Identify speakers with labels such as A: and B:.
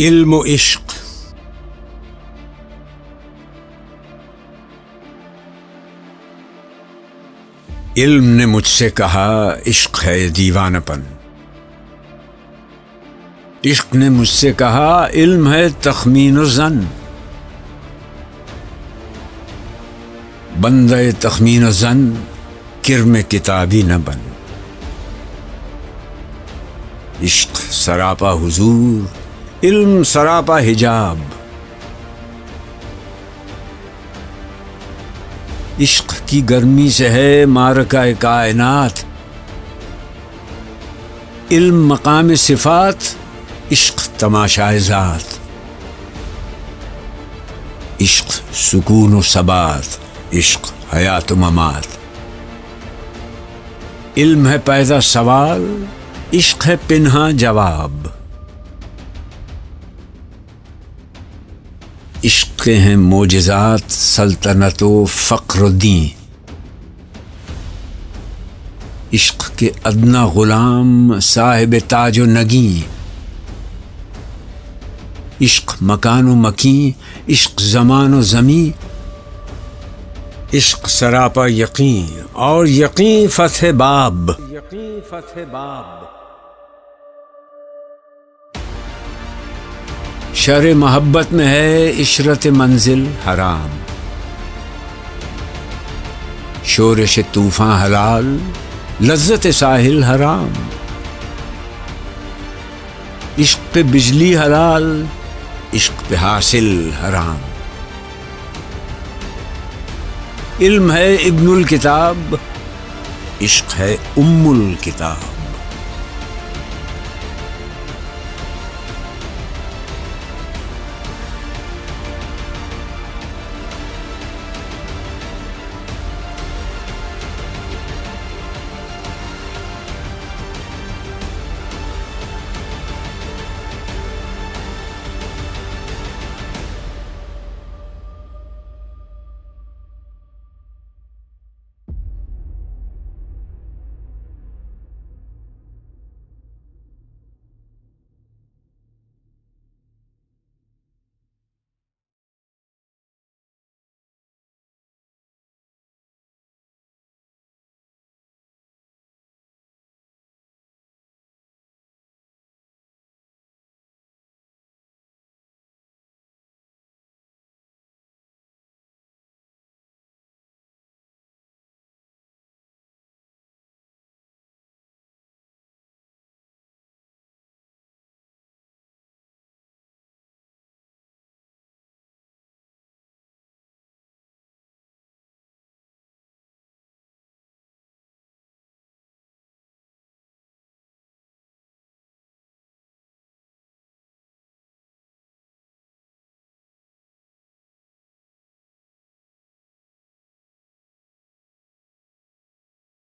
A: इल्म इश्क। इल्म ने मुझसे कहा इश्क है दीवानापन। इश्क ने मुझसे कहा इल्म है तखमीन ज़न। बंदे तखमीन ज़न किरम किताबी न बन। इश्क सरापा हुजूर, इल्म सरापा हिजाब। इश्क की गर्मी से है मारका कायनात। इल्म मकाम सिफात, इश्क तमाशाए ज़ात। इश्क सुकून व सबात, इश्क हयात व ममात। इल्म है पैदा सवाल, इश्क है पिन्हा जवाब। इश्क के हैं मोजज़ात सल्तनत व फ़क्र-ओ-दीं। इश्क के अदना ग़ुलाम साहिब ताज व नगीं। इश्क मकान व मकीं, इश्क ज़मान व ज़मीं। इश्क सरापा यकीन और यकीन फ़तह बाब। शर मोहब्बत में है इशरत मंजिल हराम। शोरश तूफ़ान हलाल, लज्जत साहिल हराम। इश्क पे बिजली हलाल, इश्क पे हासिल हराम। इल्म है इब्नुल किताब, इश्क है उम्मुल किताब।